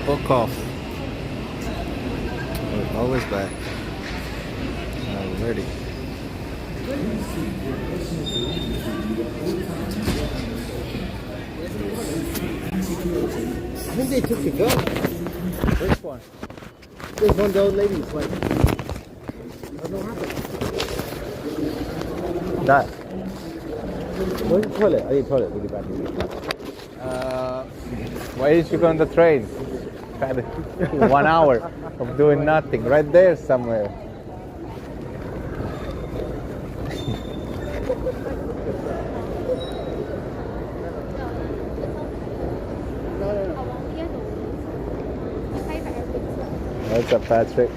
Book off. We're always back. Already. I think they took the gun. Which one? There's one of the old ladies, like, I don't know what happened. That. Where's the toilet? I need toilet really badly. Why did you go on the train? Had 1 hour of doing nothing. Right there somewhere. What's up, Patrick?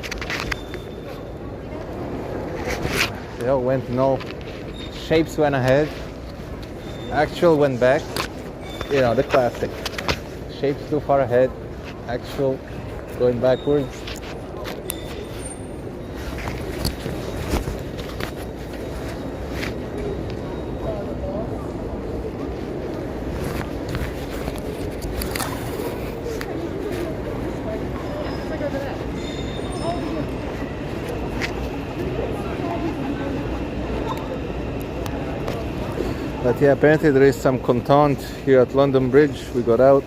They all went no. Shapes went ahead. Actual went back. You know, the classic. Shapes too far ahead. Actual going backwards. But yeah, apparently there is some content here at London Bridge. We got out.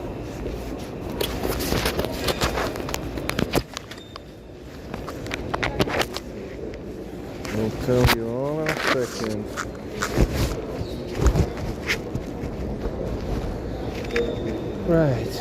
I'll tell you all in a second. Right.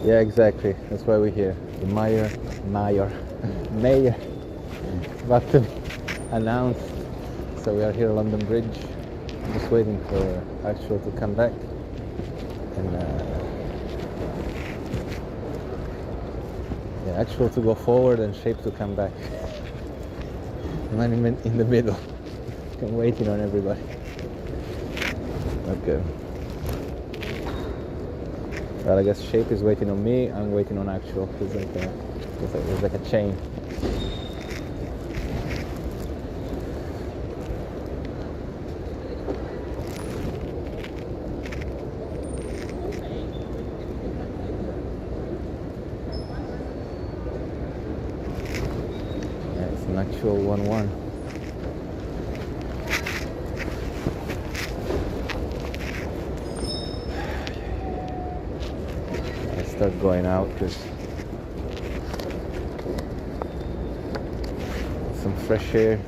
Yeah, exactly. That's why we're here. The mayor about to announce. So we are here at London Bridge. I'm just waiting for Actual to come back. And yeah, Actual to go forward and Shape to come back. I'm in the middle. I'm waiting on everybody. Okay. Well, I guess Shape is waiting on me. I'm waiting on Actual. It's like a chain. Yeah, it's an actual 1-1. Start going out because some fresh air.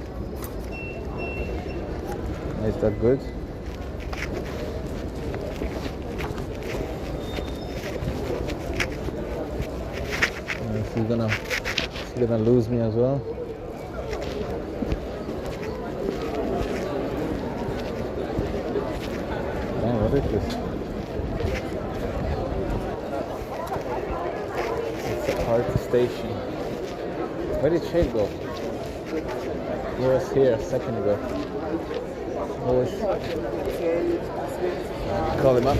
Is that good? He's gonna lose me as well. Man, what is this? Station. Where did Shade go? He was here a second ago. Call him up.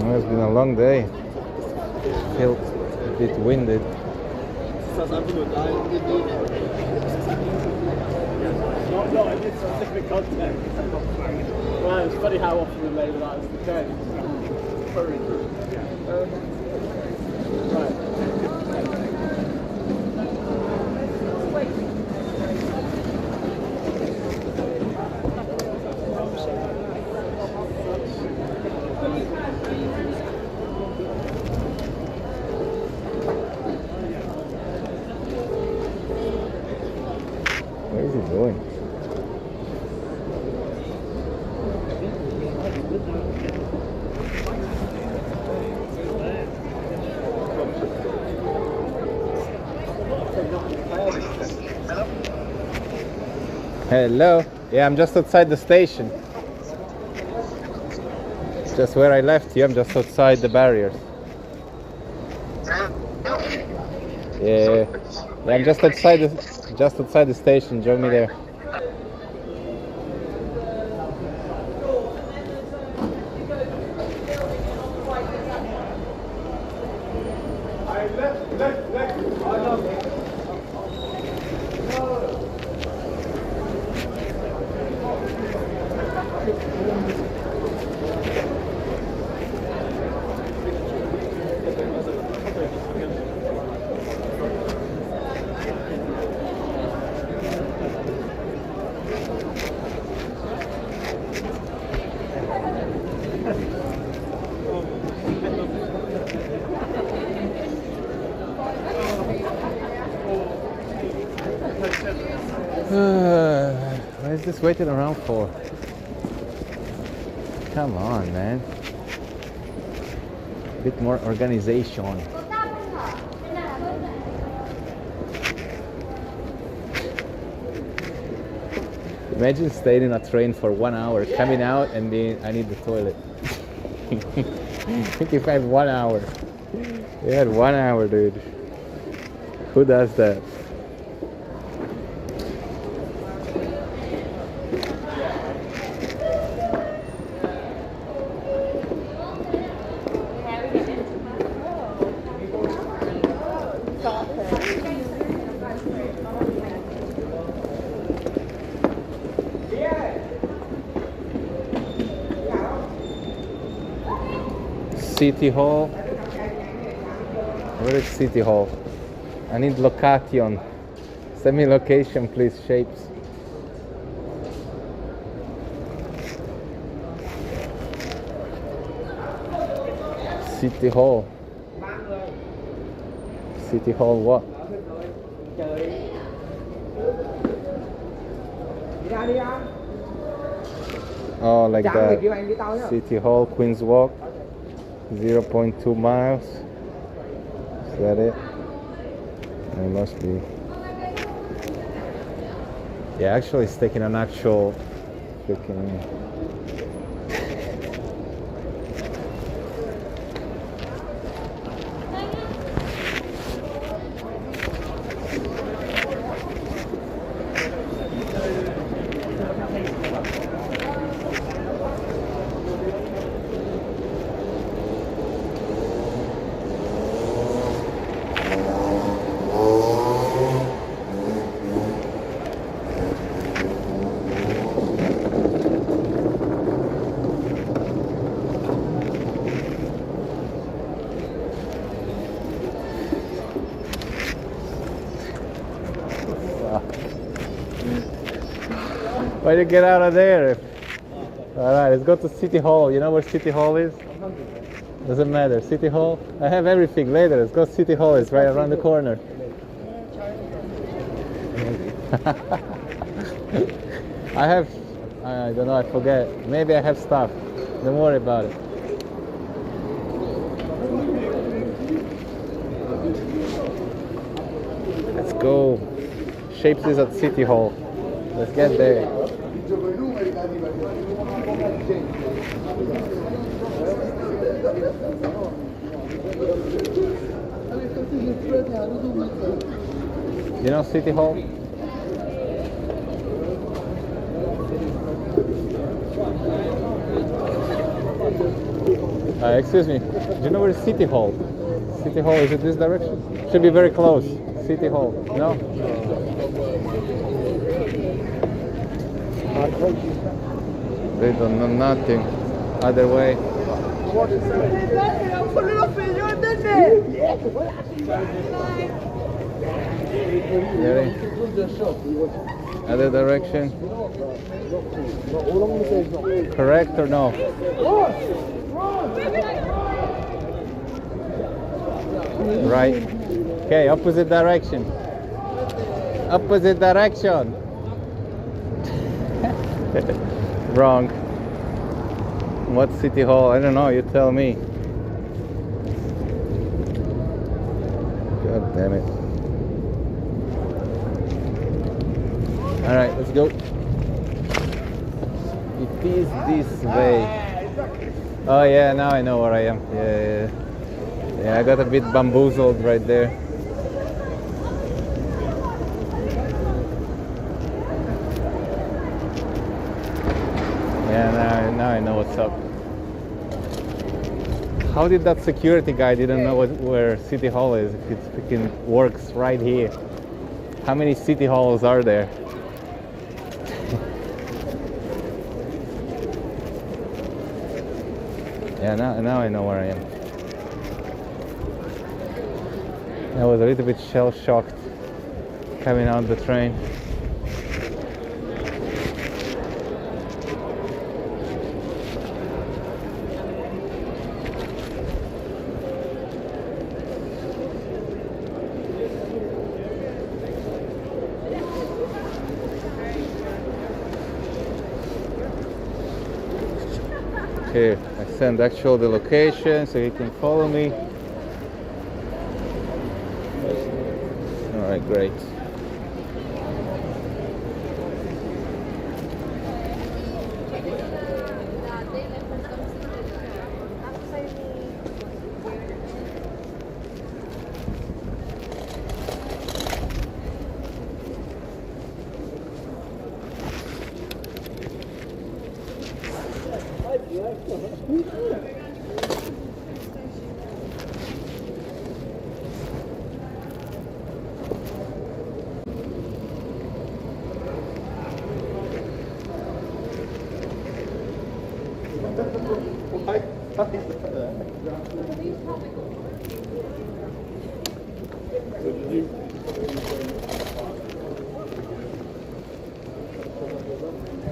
Well, it's been a long day. Feel a bit winded. No, I did some different content. Well, it's funny how often we label that as the case. Right. Where is he going? Hello. Yeah, I'm just outside the station. Just where I left you. I'm just outside the barriers. Yeah. Yeah, I'm just outside the station. Join me there. What is this waiting around for? Come on, man. A bit more organization. Imagine staying in a train for 1 hour, coming out and being, I need the toilet. Think if I had 1 hour. You had 1 hour, dude. Who does that? City Hall. Where is City Hall? I need location. Send me location, please, Shapes. City Hall. City Hall what? Oh, like that. City Hall, Queen's Walk. 0.2 miles. Is that it? It must be. Yeah, actually it's taking an actual freaking... Why you get out of there? Alright, let's go to City Hall. You know where City Hall is? Doesn't matter. City Hall? I have everything later. Let's go to City Hall. It's right around the corner. I don't know, I forget. Maybe I have stuff. Don't worry about it. Let's go. Shapes is at City Hall. Let's get there. You know City Hall? Excuse me, do you know where is City Hall? City Hall, is it this direction? Should be very close. City Hall, no? They don't know nothing. Other way. Ready? Other direction. Correct or no? Right. Okay, opposite direction. Opposite direction. Wrong. What city hall? I don't know, you tell me. God damn it. Alright, let's go. It is this way. Oh yeah, now I know where I am. Yeah, I got a bit bamboozled right there. Yeah, now I know what's up. How did that security guy didn't know where City Hall is if it freaking works right here? How many City Halls are there? Yeah, now I know where I am. I was a little bit shell-shocked coming out the train. Okay, I send actual the location so you can follow me. Alright, great.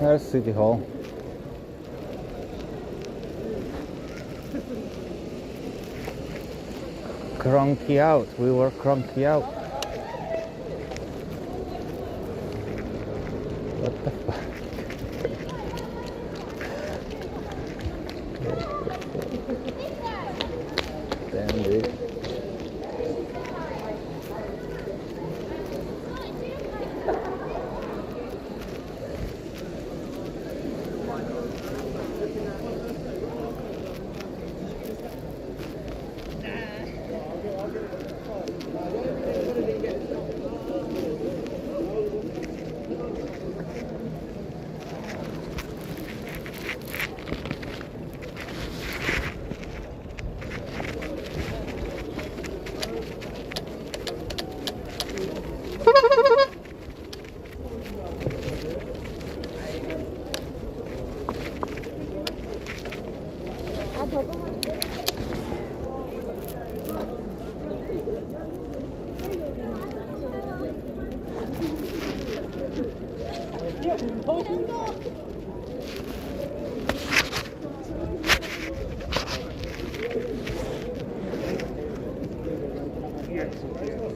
There's City Hall. Cronky out. We were cronky out. What the fuck? Damn, dude.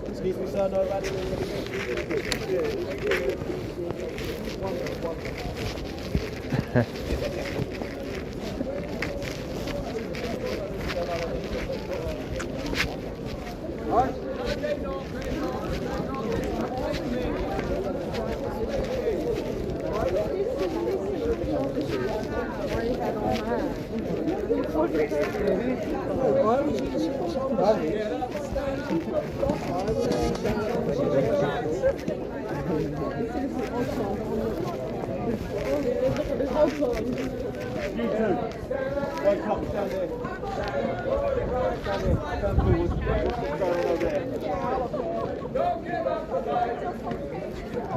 Excuse me, sir, nobody.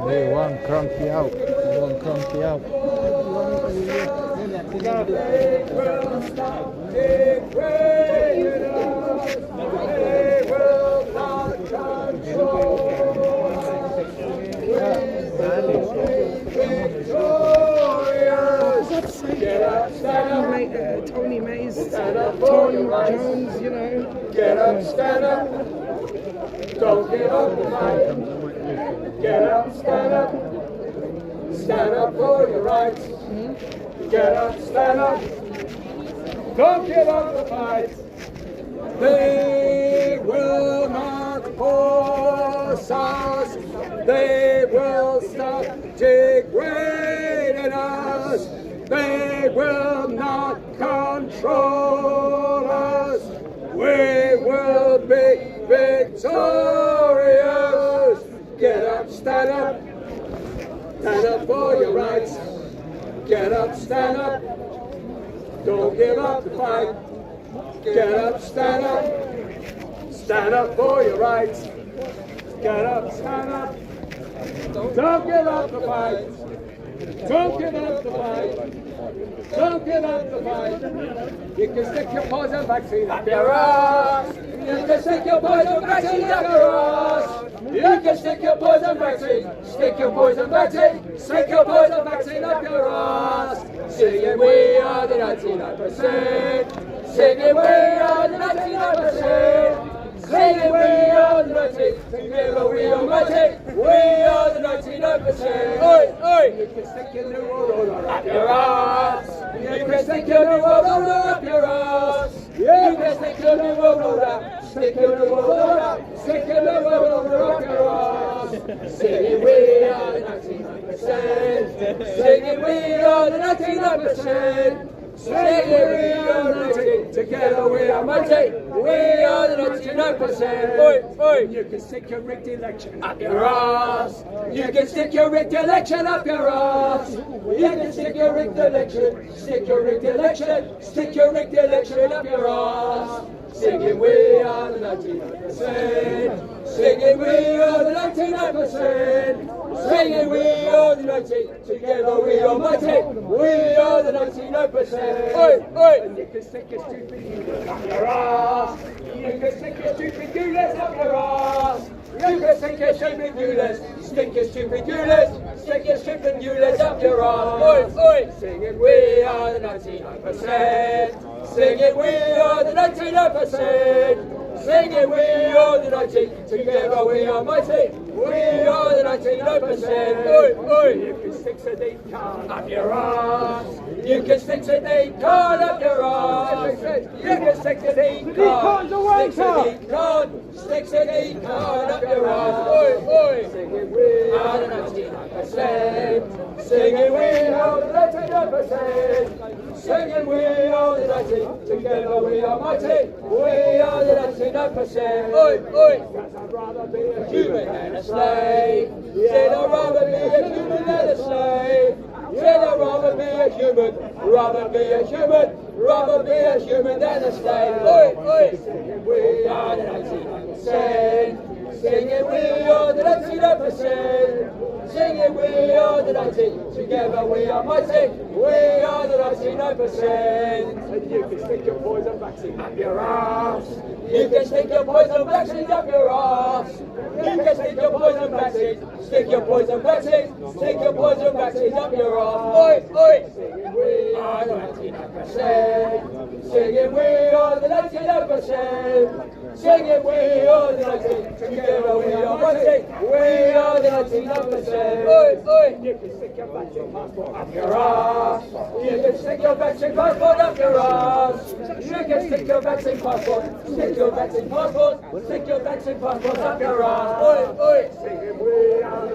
They want cranky out. crunchy out. Tony Mays, Tony Jones, you know. Get up, stand up. Don't give up the fight. Get up, stand up. Stand up for your rights. Get up, stand up. Don't give up the fight. They will not force us. They will stop degrading us. They will not control us. We will be victorious. Get up, stand up. Stand up for your rights. Get up, stand up. Don't give up the fight. Get up, stand up. Stand up for your rights. Get up, stand up. Don't give up the fight. Don't give up the fight. Don't give up the fight. You can stick your poison vaccine up your ass. You can stick your poison vaccine up your ass. You can stick your poison vaccine. Stick your poison vaccine. Stick your poison vaccine up your ass. Singing we are the 99%. Singing we are the 99%. Singing we are the 99%. Together we are mighty. We are the 99%. Oi, oi. You can stick your new world order up your ass. You can stick your new world order up your ass. You can stick your new world order. Stick your new world order. Stick your new world order up your ass. Singing we are the 99%. Singing we are the 99%. Singing we are the 99%. Together we are mighty. We are the 99%. Oi, oi. You can stick your rigged election up your ass. You can stick your rigged election up your ass. You can stick your rigged election. Stick your rigged election. Stick your rigged election up your ass. Singing we are the 99%. Singing we are the 99%. Singing we are the 90%. Together we are mighty. We are the 99%. Oi, oi. And you can stick your stupid units up your ass. You can stick your stupid units up your ass. You can stick your stupid units. Stick your stupid units. Stick your stupid units up your ass. Oi, oi. Singing we are the 99%. Singing we are the 99%. Singing we are the 90%. Together we are mighty. We are the 99%. Oi, oi. You can stick a deep card up your ass. You can stick a deep card up your ass. You can stick a deep card. Stick a deep card. Stick a deep card up your ass. Oi, oi. Singing we are the 99%. Singing we are the 99%. Singing we are the 90%. Together we are mighty. We are the 99%. Oi, oi. Because I'd rather be a human than a slave. Yeah, I'd rather be a human than a slave. Yeah, I'd rather be a human. Rather be a human. Rather be a human than a slave. Oi, oi. Singing we are the 99%. Singing we are the 99%. Singing we are the 90%. Together we are mighty. We are the 99%. And you can stick your poison vaccine up your ass. You can stick your poison vaccine up your ass. You can stick your poison vaccine. Stick your poison vaccine. Stick your poison vaccine up your ass. Oi, oi. Singing we are the 99%. Singing we are the 99%. Singing we are the 90%. Together we are mighty. We are the 99%. Oi, oi. You can stick your vaccine passport up your ass. You can stick your vaccine passport up your ass. You can stick your vaccine passport. Stick your vaccine passport. Stick your vaccine passport up your ass. Oi, oi. Singing we are the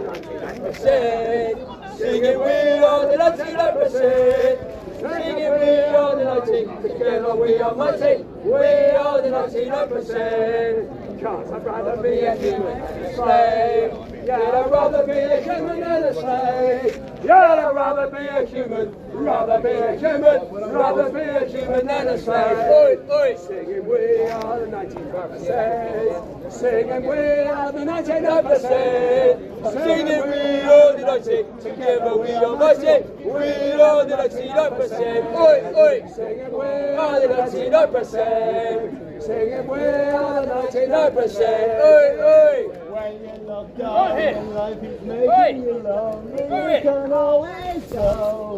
99%. Singing we are the 99%. Singing we are the 90%. Together we are mighty. We are the 99%. Because I'd rather be a human than a slave. Yeah, I'd rather be a human than a slave. Yeah, I'd rather be a human. Rather be a human. Rather be a human than a slave. Oi, oi. Singing we are the 99%. Singing we are the 99%. Singing we are the mighty, together we are mighty. We are the 99%. Oi, oi, singing we are the 99%. Singing we are the 99%. Oi, oi. When you're locked down and life is making you lonely, you can always go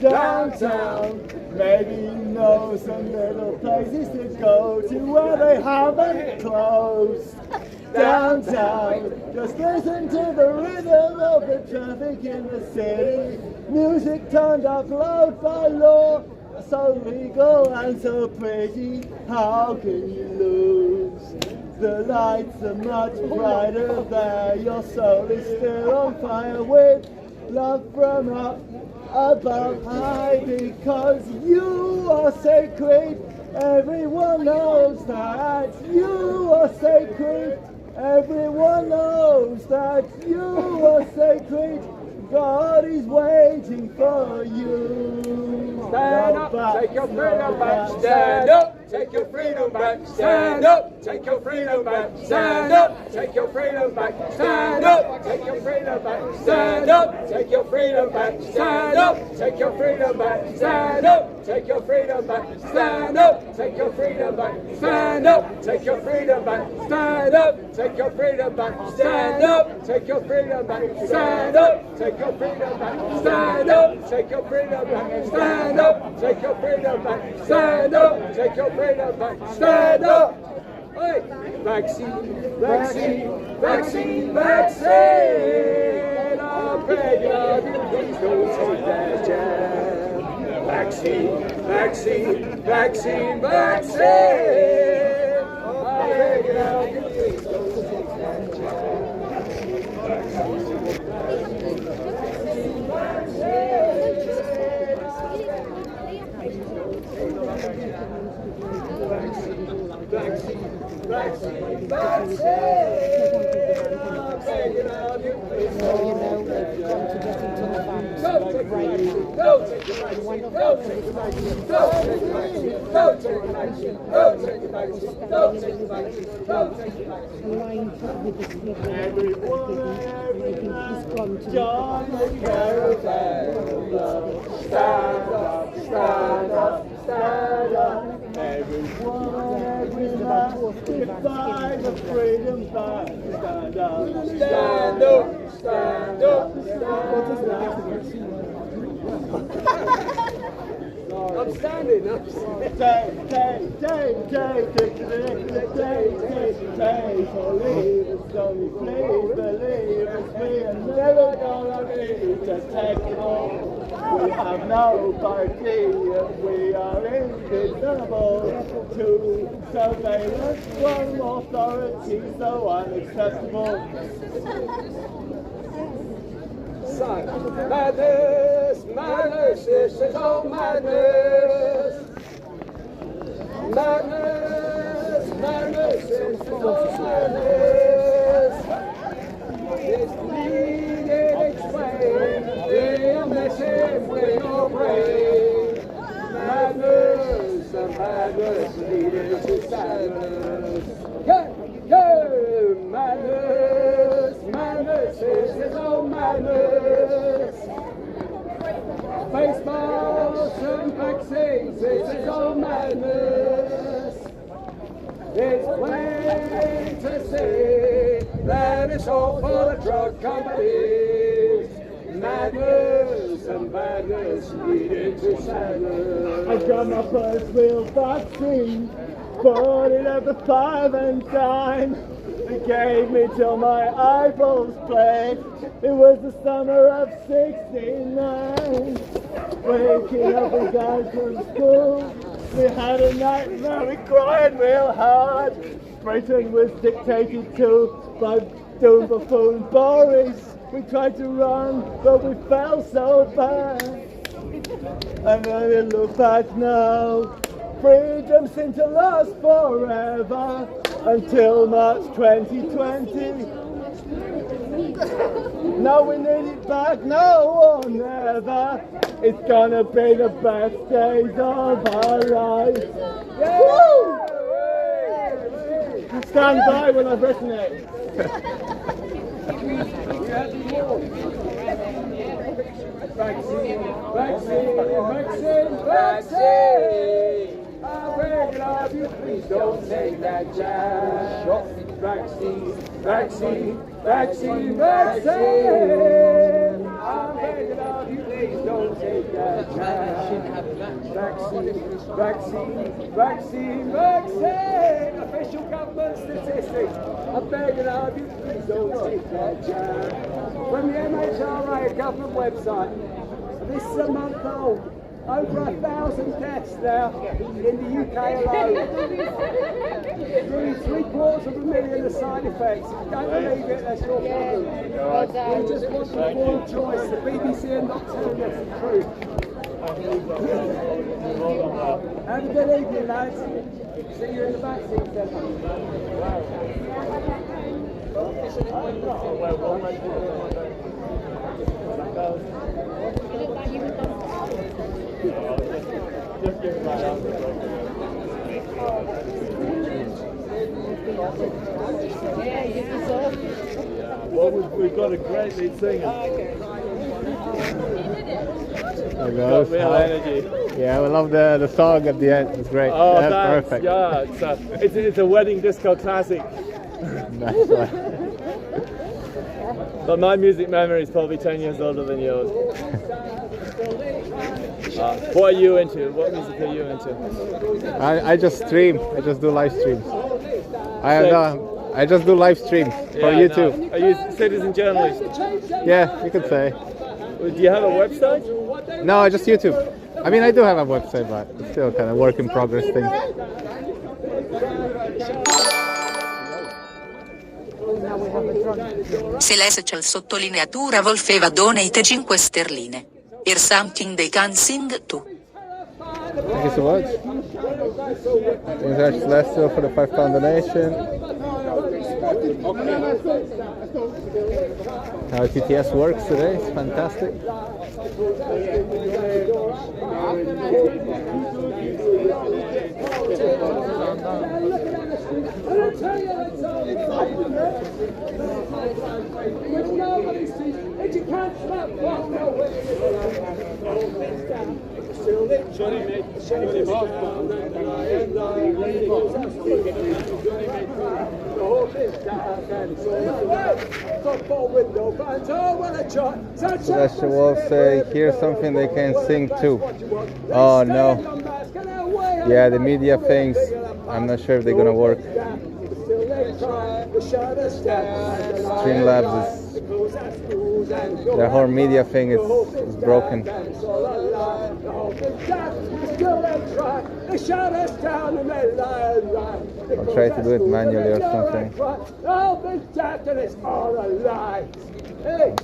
downtown. Maybe you know some little places to go to where they haven't closed. Downtown, just listen to the rhythm of the traffic in the city. Music turned up loud by law, so legal and so pretty. How can you lose? The lights are much brighter there. Your soul is still on fire with love from up above high, because you are sacred. Everyone knows that you are sacred. Everyone knows that you are sacred. God is waiting for you. Stand up, take your freedom back. Stand up, take your freedom back. Stand up, take your freedom back. Stand up, take your freedom back. Stand up, take your freedom back. Stand up, take your freedom back. Stand up, take your freedom back. Stand up, take your freedom back. Stand up, take your freedom back. Stand up, take your freedom back. Stand up, take your freedom back. Stand up, take your freedom back. Stand up, take your freedom back. Stand up, take your freedom back. Stand up, take your freedom back. Stand up, take your freedom back. Stand up. Hey, vaccine, vaccine, vaccine, vaccine. I beg of you, please don't take that jab. Vaccine, vaccine, vaccine, vaccine. I beg of you, please don't take that jab. Vaccine, vaccine, I'm begging of you, please don't take the vaccine. Don't take the vaccine, don't take the vaccine, don't take the vaccine, don't take the vaccine, don't take the vaccine, don't take the vaccine, don't take the vaccine. Everyone, John, stand up, stand up, stand up. Everyone, every man, defy the freedom fight. Stand up, stand up, stand up, stand up. I'm standing, I'm standing. Please believe us, we are never gonna be just taking on. We have no party, we are invisible to surveillance from authority so unacceptable. Madness, madness, this is all madness. Madness, madness, this is all madness. It's leading its way, the message with your brain. Madness, the madness leading to sadness. Madness, madness, this is all madness. Baseballs and vaccines, this is all madness. It's plain to see that it's all for the drug companies. Madness and madness leading to sadness. I got my first real vaccine, bought it at the 5 and dime. They gave me till my eyeballs bled. It was the summer of '69. Waking up and going from school, we had a nightmare, we cried real hard. Britain was dictated to by doom buffoon Boris. We tried to run, but we fell so bad. And when we look back now, freedom seemed to last forever until March 2020. Now we need it back, now or never. It's gonna be the best days of our lives. Woo! Stand by when I've written it. Vaccine, vaccine, vaccine, vaccine. I'm begging of you, please don't take that jab. Vaccine, vaccine, vaccine, vaccine. I'm begging of you, please don't take that jab. Vaccine, vaccine, vaccine, vaccine. Official government statistics. I'm begging of you, please don't take that jab. From the MHRA government website, this is a month old. Over 1,000 deaths now in the UK alone. Nearly 750,000 of side effects. If you don't believe it, that's your problem. We just want informed choice. The BBC are not telling us the truth. Have a good evening, lads. See you in the vaccine centre. Well, we've got a great lead singer. There goes. Got real energy. Yeah, we love the song at the end. It's great. Oh, That's thanks. perfect. Yeah, it's a wedding disco classic. Nice one. But my music memory is probably 10 years older than yours. What are you into? What music are you into? I just stream. I just do live streams. I just do live streams for YouTube. No. Are you a citizen journalist? Yeah, you could say. Do you have a website? No, I just YouTube. I mean, I do have a website, but it's still kind of work in progress thing. Se l'essential sottolineatura volfeva donate 5 sterline. Or something they can sing to. Thank you so much. Thanks very much, Lester, for the £5 donation. How TTS works today, it's fantastic. Sebastian Wolf say, here's something they can sing too. Oh no. Yeah, the media things, I'm not sure if they're gonna work. Streamlabs is, the whole media thing is broken. I'll try to do it manually or something.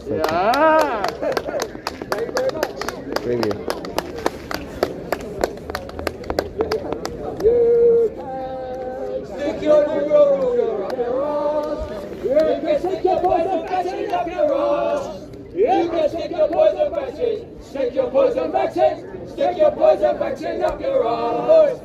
Yeah! Preview. Stick your neural up your arse. You can stick your poison vaccine up your arse. You can stick your poison vaccine. Stick your poison vaccine. Stick your poison vaccine up your arse.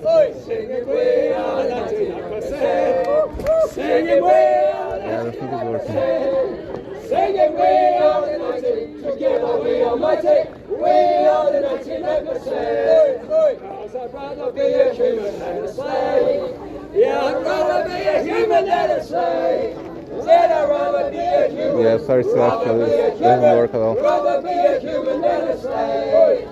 Sing it way out 99%. Sing it way out 99%. Sing it way out 99%. Together we are mighty. Way out 99%. Cause I'd rather be a human than a slave. Yeah, I'd rather be a human than a slave. Said I'd rather be a human. Yeah, sorry Sebastian, this doesn't work at all. Rather be a human than a slave.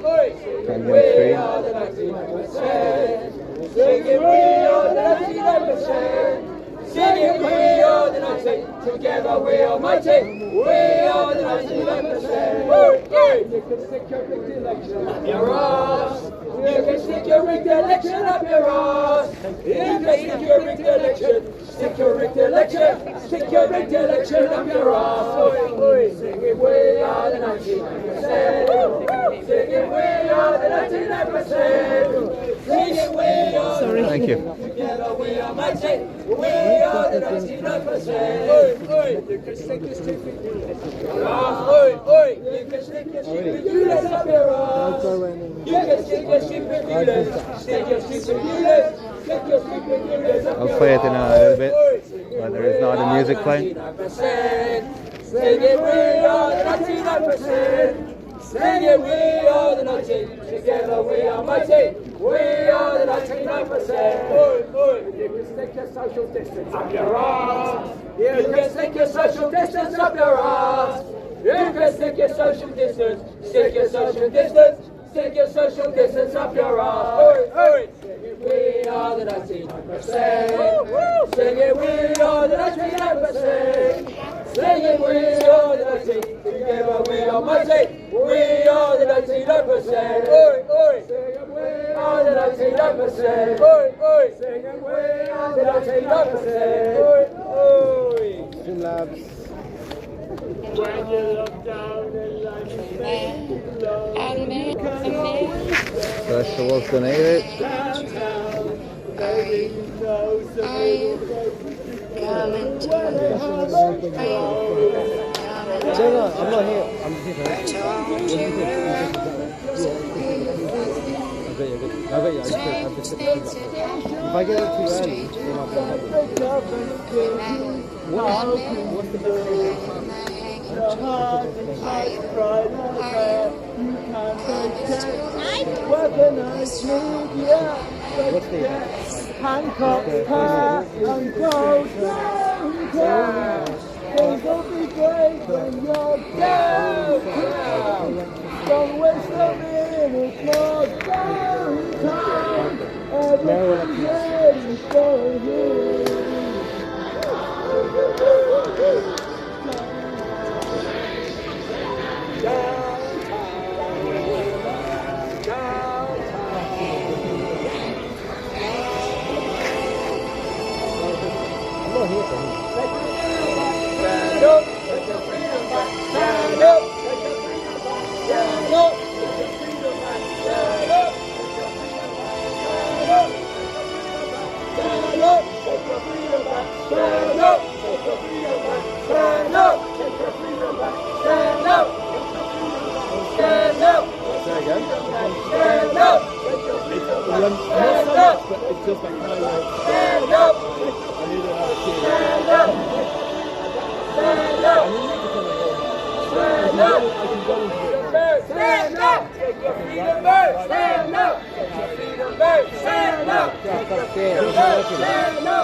Can't get We free. are the 99%. Singing we are the 99%. Singing we are the 90. Together we are mighty. We are the 99%. You can stick your rigged election up your ass. You can stick your rigged election up your ass. You can stick your rigged election. Stick your rigged election. Stick your rigged election up your ass. Singing we are the 99%. Singing we are the 99%. Singing we are the 99%. Thank you. Together we are mighty. We are the 99%. You can stick your stupid units up your ass. You can stick your stupid units up your ass. You can stick your stupid units. Stick your stupid units. Stick your stupid units up I'll your play it in a little bit, ass. but there is no other music playing. Singing we are the 99%. Sing it, we are the 19. Together we are mighty. We are the 99%. Oi, oi. You can stick your social distance up your arse. You can stick your social distance up your arse. You can stick your social distance. Stick your social distance. Stick your social distance up your arse. Oi, oi. Sing it, we are the 99%. Sing it, we are the 99%. Sing it, we are the 19. Together we are mighty. We are the 99%. Oi, oi. Sing it, we are the 99%. Oi, oi. Sing it, we are the 99%. Oi, oi. Stream Labs. When you look down and life is Special was donated. downtown, baby, you know some little I'm not here. I'm just here. If I get it too early, then I'll be what's the best thing? your heart and fight pride and fair. You can't protect weaponized media. What's the Hancock's hat and gold downtown. Things will be great when you're downtown. Don't waste a minute more downtown. Everything's ready for you. I'm not here for him. Stand up, take your freedom back. Stand up, take your freedom back. Stand up, take your freedom back. Stand up, stand up, take your freedom back. Stand up, take your freedom back. Stand up, take your freedom back. Stand up, stand up. Say again. Stand up, take your freedom back. Stand up, But it's just like my life. stand up, I need to have a kid. stand up, stand up. Stand up! Stand up! Take your freedom back! Stand up! Take your freedom back! Stand up! Take your freedom back! Stand up!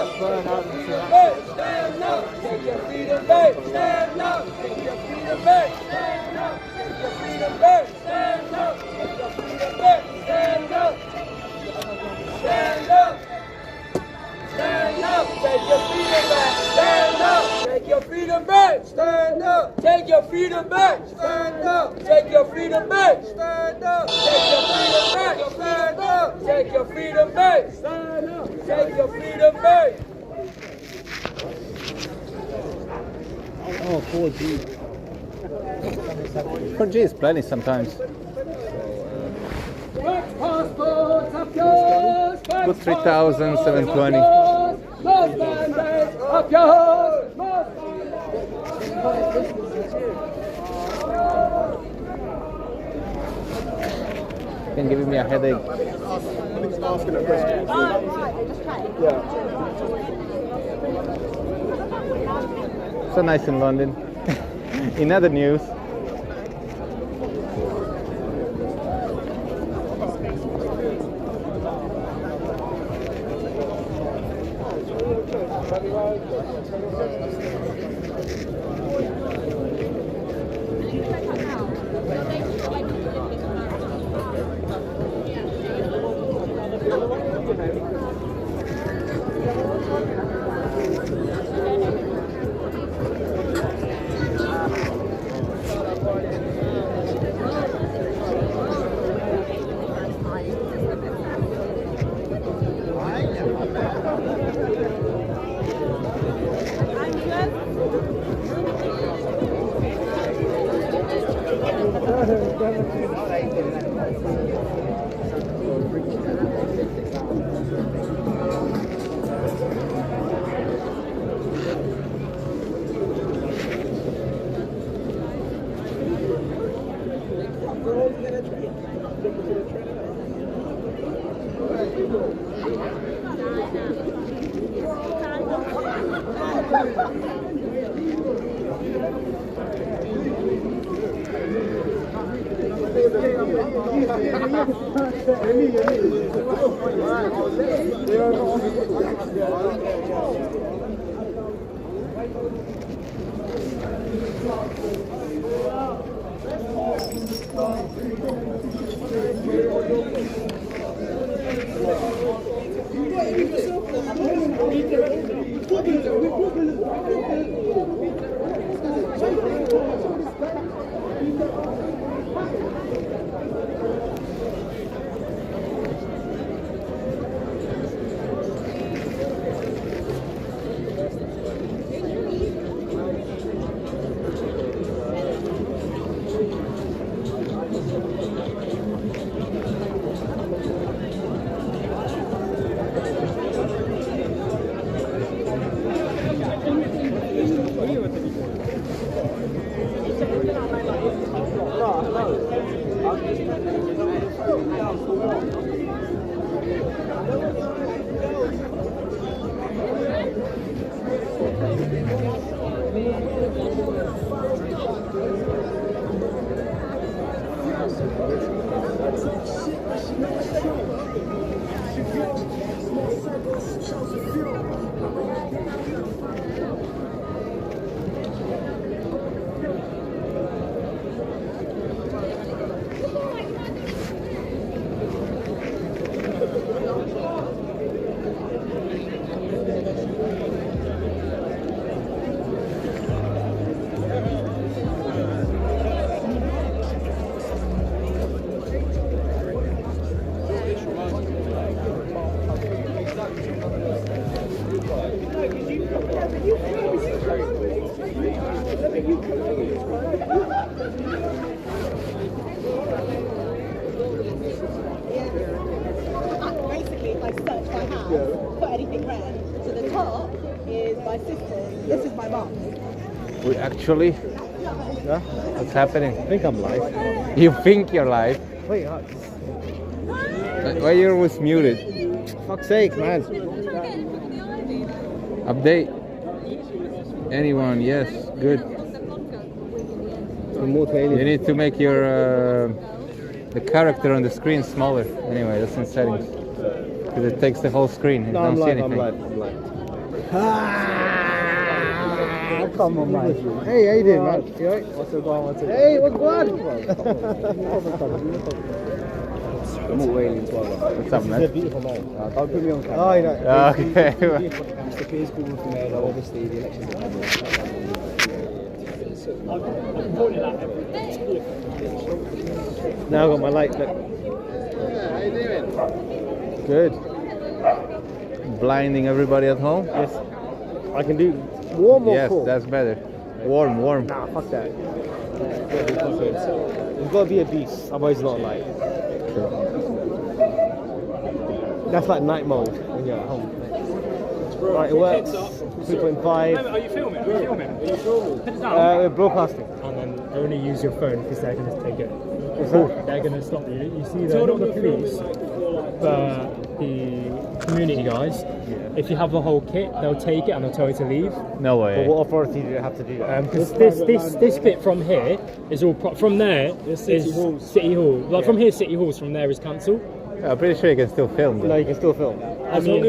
Stand up! Take your freedom back! Stand up! Take your freedom back! Stand up! Take your freedom back! Stand up! Take your freedom back! Stand up! Stand up! Stand up! Take your freedom back! Stand up! Take your freedom back! Stand up! Take your freedom back! Stand up! Take your freedom back! Stand up! Take your freedom back! Stand up! Take your freedom back! Stand up! Take your freedom back! Oh, 4G. 4G is plenty sometimes. Passports of yours! Put 3,720. Most mandates of yours! Been giving me a headache. Asking a question. Yeah. So nice in London. In other news, Basically, if I search my house for anything red, so the top is my sister's, this is my mom's. We actually, Yeah? what's happening? I think I'm live. You think you're live? Wait, Why you always muted? fuck's sake, man. Update. Anyone? Yes. Good. More to You need to make your the character on the screen smaller. Anyway, that's in settings. Because it takes the whole screen. You No, don't I'm see live, anything. I'm live. Come on, man. Hey, how you doing, man? You alright? What's up, what's up? Hey, what's going I'm all wailing as well. What's up, man? Beautiful night. Don't put me on camera. Oh, you know. Okay. Mr. Pierce called from Mayoral, obviously the elections are coming. Now I've got my light. Look. How you doing? Good. Blinding everybody at home? Yes. I can do warm or Yes, cold? that's better. Warm, warm. Nah, fuck that. It's got to be a beast, otherwise it's not light. That's like night mode when you're at home. Right, it works. 3.5. Are you filming? Are you filming? Are you filming? We're broadcasting. And then only use your phone because they're going to take it. They're going to stop you. You see, they're not the police, but the community guys. If you have the whole kit, they'll take it and they'll tell you to leave. No But way. what authority do you have to do that? Because this bit from here is all from there is City Hall. Like from here, City Halls. From there is council. I'm pretty sure you can still film. No, Though. you can still film. I mean,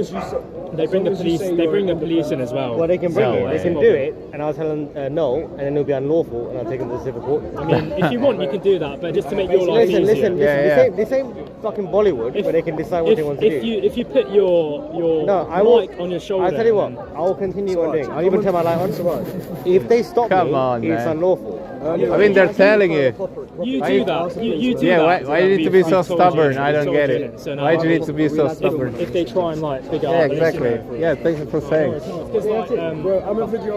they bring the police. They bring the police in as well. Well, they can bring No it, way. they can do it, and I'll tell them no, and then it'll be unlawful, and I'll take them to the civil court. I mean, if you want, you can do that, but just to make your life Listen, easier. this ain't fucking Bollywood where they can decide what they want to do. If you put your No, I will. mic on your shoulder, I'll tell you what. then- I will continue on doing. I'll even turn my light on. If they stop Come me, on, it's man. unlawful. I mean, they're telling you. You Why do you- that. You do Yeah, that. why do you need to be so I've told you, stubborn? I I've don't told get you, it. so now Why do you need to be so stubborn? If they try and like figure Yeah, out this, exactly. you know, Yeah, thank you for saying. because like,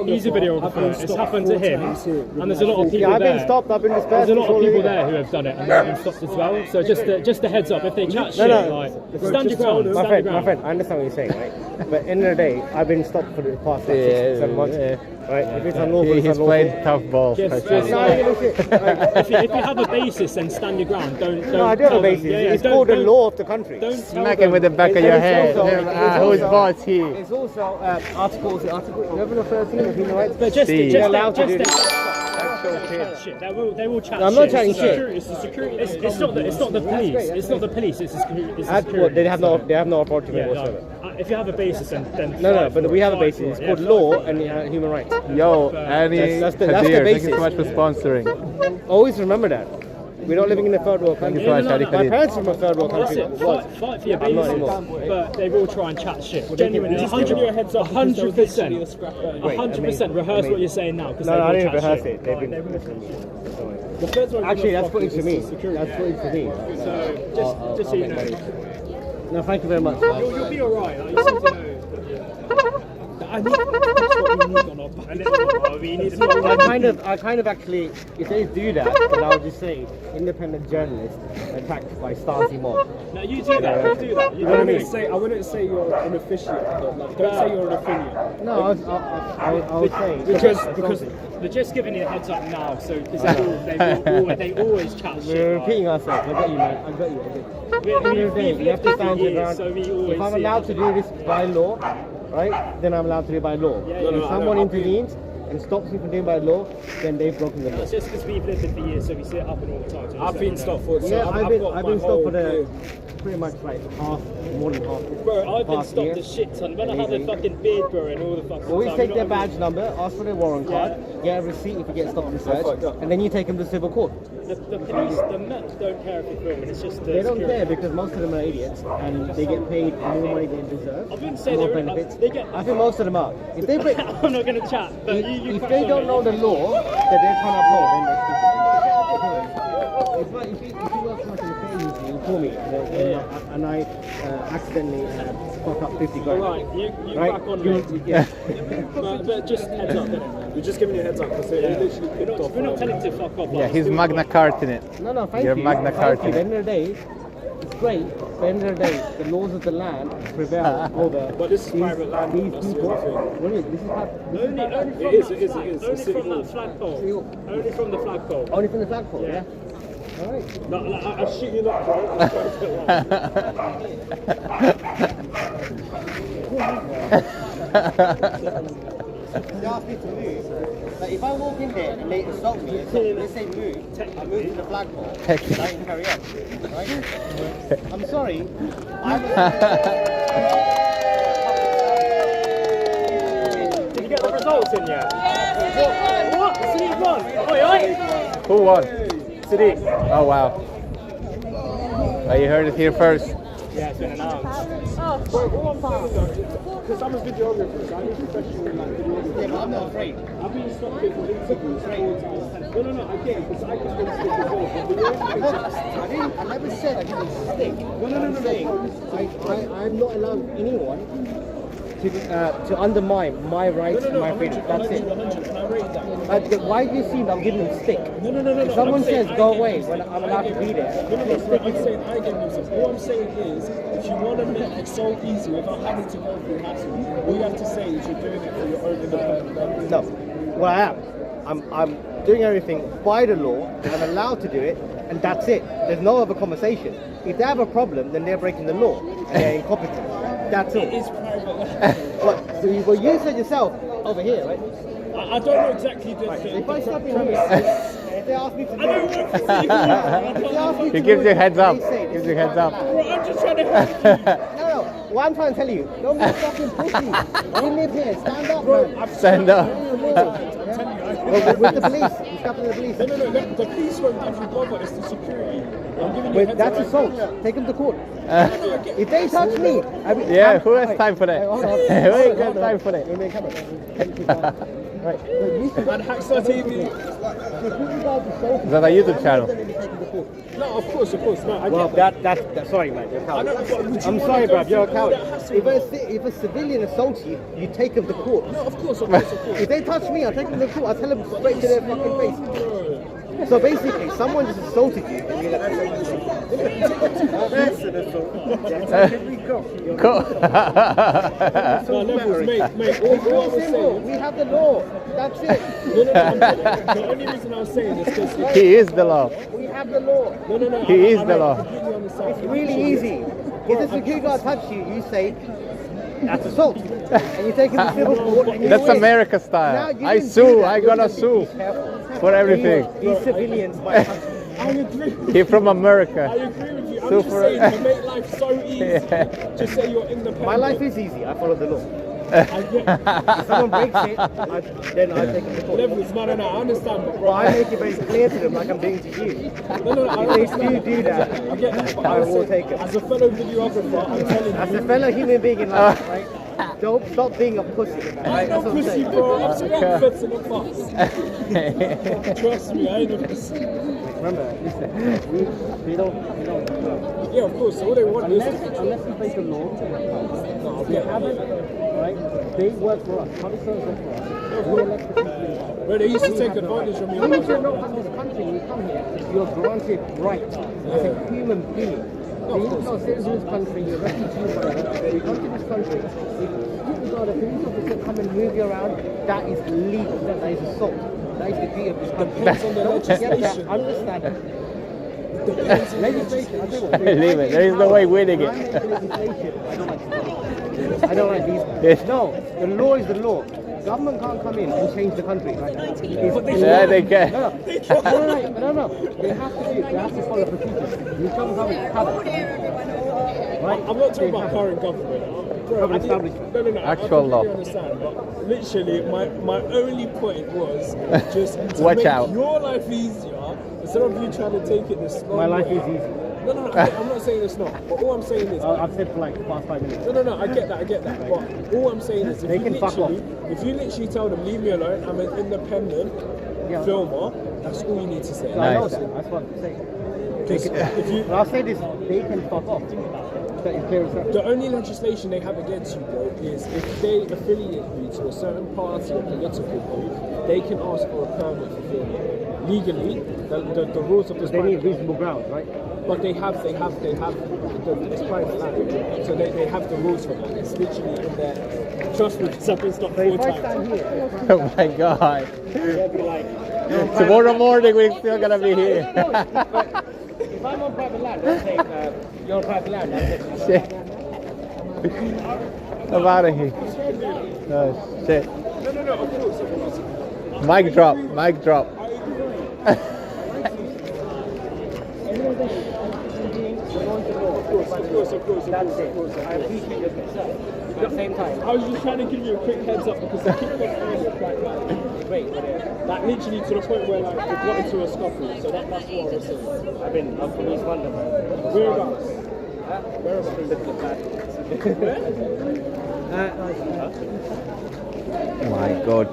he's a videographer. It's happened to him, and there's a lot of people Yeah, I've there. been stopped. I've been dispersed. There's a lot of already. people there who have done it and they've been stopped as well. So just a heads up, if they chat shit, like stand your ground, My stand friend, your my ground. friend, I understand what you're saying, right? But end of the day, I've been stopped for the past like 6-7 months. Right? If it's unlawful, it's He's unlawful. played tough ball. Just actually. No, you know, shit. Like, if you have a basis, then stand your ground. Don't no, I do have a tell them- basis. yeah, yeah, It's don't- called the don't- law of the country. Don't tell Smack him with the them. back of your It's head. also- Who's also- boss he? It's also article 11 or 13 of human rights. But just See. You're allowed to do just this. Shit. They will chat. I'm shit. not chatting shit. It's the security. It's not the police. It's not the police. It's the security. Well, they have no authority Yeah, whatsoever. no. If you have a basis, then No, but we have a basis. It's called law and human rights. Yo, Annie, that's the Kadir, thank basis. you so much for sponsoring. Always remember that. We're not living in a third world country. Thank you so much, Adi My Kadir. parents are from a third world That's country. it. Fight for your I'm not basis, anymore. but they will try and chat shit. Genuinely, just 100%. Rehearse what you're saying now. No, I didn't rehearse it. They've been listening to me. Actually, that's footage for me. That's footage for me. So just so you know, No, thank you very much. you'll be alright. Like, you seem to know. I need that's what we need on our back. I kind of actually, if they do that, then I'll just say independent journalist attacked by Stasi mob. No, you do that. You do that. You know what I mean? I wouldn't say you're an officiate. Don't say you're an affiliate. No, I would say because they're just giving you a heads up now. So because they always chat shit. we're repeating ourselves. I got you, man. I got you. At the end of the day, you have to stand your ground. If I'm allowed to do this by law, right, then I'm allowed to do it by law. If someone intervenes and stops me from doing by law, then they've broken the law. It's just because we've lived it for years, so we see it happen all the time. So I've been stopped for it. Yeah, I've been stopped for the pretty much like more than half. Bro, I've been past stopped year. a shit ton. When I had a fucking beard, bro, and all the fucking Always time, take you their know what I badge number, ask for their warrant card, get a receipt if you get stopped and searched, and then you take them to civil court. mean? The police, the Mets don't care if you're filming. It's just the They don't security. care because most of them are idiots and they get paid more money than they deserve. I wouldn't say more they're- benefits. they get- I think most of them are. If they break, I'm not going to chat, but you if crack they on, don't mate. know the law that they're trying to uphold, then they're stupid. It's like if you work for like an estate agency, you call me and I accidentally fuck up 50 grand. Right, you Right? crack on, You- mate. yeah. But just heads up, innit? You're just giving you a heads up because We're not telling to fuck off. Yeah, he's Magna Carting it. No, thank You're you. Magna Thank you. Carta. At the end of the day, it's great. But at the end of the day, the laws of the land prevail over But this is these, private land, these that's the people. other thing. Really, this is private. Only from It is, that it is, flag. it is. Only It's city from hall. that flagpole. City hall. Only from the flagpole. Only from the flagpole, Yeah. yeah? Alright. No, I shit you not, bro. I'm trying to get They asked me to move. But if I walk in there and they assault me, let's say move, I move to the flagpole, I can carry on. Right? I'm sorry. Did you get the results in yet? What? Sadiq won. Oi, oi. Who won? Sadiq. Oh wow. Well, you heard it here first. Yeah, it's been announced. Because I'm a videographer, so I need professional like videography. Yeah, but I'm not afraid. I've been stopped for interviews all the time. No, I get it, because I can go stick as well. But I never said I didn't stick. No. I'm saying I'm not allowing anyone to undermine my rights and my freedom. That's it. Can I rate that? Why do you see that I'm giving them stick? No. If someone says go away when I'm allowed to be there, No, I'm saying I get nuisance. All I'm saying is, if you want to make it so easy without having to go through hassle, all you have to say is you're doing it for your own independent. no. Well, I am. I'm doing everything by the law, and I'm allowed to do it, and that's it. There's no other conversation. If they have a problem, then they're breaking the law, and they're incompetent. That's all. It's private. Well, you said yourself over here, right? I don't know exactly the If I stop in here, if they ask me to do it, He gives you heads up. Gives you heads up. I'm just trying to help No. What I'm trying to tell you, don't be a fucking pussy. You live here, stand up, man. Stand up. With the police, you stop with the police. No, the police won't give you bother, it's the security. I'm giving you Wait, heads that's up. assault. Take them to court. If they touch me, Yeah, who has time for that? Hold on. Who ain't got time for that? Let me come on. Right. And Hackstar TV. Is that a YouTube channel? No, of course. No, I Well, get that. that's sorry, man. You're a coward. I know, but would you I'm wanna sorry, go bruv. You're a through all coward. that hassle? If a civilian assaults you, you take them to court. No, of course. If they touch me, I'll take them to court. I'll tell them straight to their fucking face. So basically, someone just assaulted you, and you're like, that's an assault. Cool. No, levels, mate. All I was saying. We have the law. That's it. No, the only reason I was saying is because. He is the law. We have the law. No. He is the law. It's really easy. If the security guard touches you, you say, That's assault. And you take him to civil court. And you That's win. America Now, style. you I didn't do sue. that. I gonna sue for everything. These civilians might have I agree. He from America. I agree with you. I'm Sue just for saying to make life so easy. Just say you're independent. My life is easy. I follow the law. I get If someone breaks it, then I take them to court. levels. No, I understand, but But bro. I make it very clear to them, like I'm doing to you. No, I If understand. they do that, I get that, but I will take it. as a fellow videographer, I'm telling As you. a fellow human being in life, right? Don't stop being a pussy. I Right? ain't That's no what I'm pussy, saying. bro. I'm squat fits in the box. Trust me, I ain't no pussy. Remember, listen, we don't. Yeah, of course. All they want is Unless we break a law, no, we haven't, right? They work for us. Public servants work for us. We elect the people. Bro, they used to take advantage of me. Even if you're not from this country and you come here, you're granted rights as a human being. So you're not a citizen of this country, you're a refugee, whatever. You come to this country, if you got a police officer come and move you around, that is legal, that is assault. That is the beauty of this country. Depends on the Don't forget that, legislation. understand it. Depends on the Legislation, I tell you what, Leave it. There is no way winning when I it. make legislation, I don't like these. No, the law is the law. Government can't come in and change the country. Right? Yeah, they can. No. They have to do. They have to follow procedures. You come government have it. Right? I'm not talking about current government. Bro, Government I didn't- establishment. no, Actual I law. completely understand, but literally, my only point was just to Watch make out. your life easier instead of you trying to take it the slow My life way. is easy. No, I'm not saying it's not. But all I'm saying is, I've said for like the past 5 minutes. no, I get that. But all I'm saying is, They can fuck off. if you literally tell them, leave me alone, I'm an independent Yeah. filmer, that's all you need to say. I know Nice. that. That's what I'm saying. Because if you, But I'll say this: they can fuck off. That is clear as that. the only legislation they have against you, bro, is if they affiliate you to a certain party or political group, they can ask for a permit for filming. Legally, the rules of this They need private- reasonable grounds, right? but they have it's private land, so they have the rules for that. It's literally in there. Trust me, because I've been stopped So 4 if I times. stand here, Oh my God. They'll be like, Tomorrow morning we're still gonna be here. if I'm on private land, they'll say you're on private land. That's it. Shit. I'm out of here. Oh shit. no, of course. Mic drop. Mic drop. Of course. That's it. I appreciate your concern. At the same time, I was just trying to give you a quick heads up because I keep on finding it quite bad. wait, Like literally to the point where like it got into a scuffle. So that's what I was saying. I'm from East London, man. Whereabouts? My God.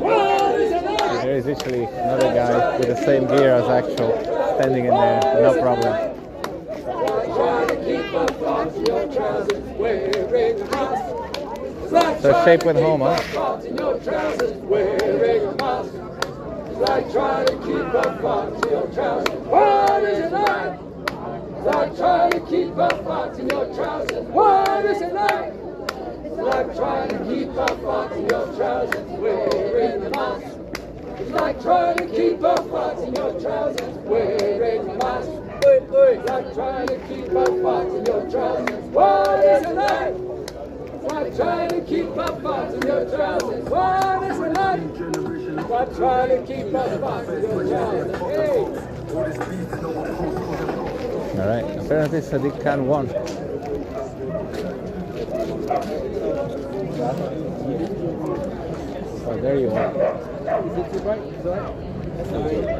There is literally another guy with the same gear as actual standing in there, no problem. So shape with home, huh? Like trying to keep up on your trousers. What is it like? Like trying to keep up on your trousers. What is it like? Like trying to keep up on your trousers. Wearing a mask. It's like trying to keep up on your trousers. Wearing a mask. Like trying to keep up on your trousers. What is it like? Like trying to keep up on your trousers. What is it like? Like trying to keep up on your trousers. Hey! Alright, apparently Sadiq Khan won. Oh, there you are. Is it right? Is it right?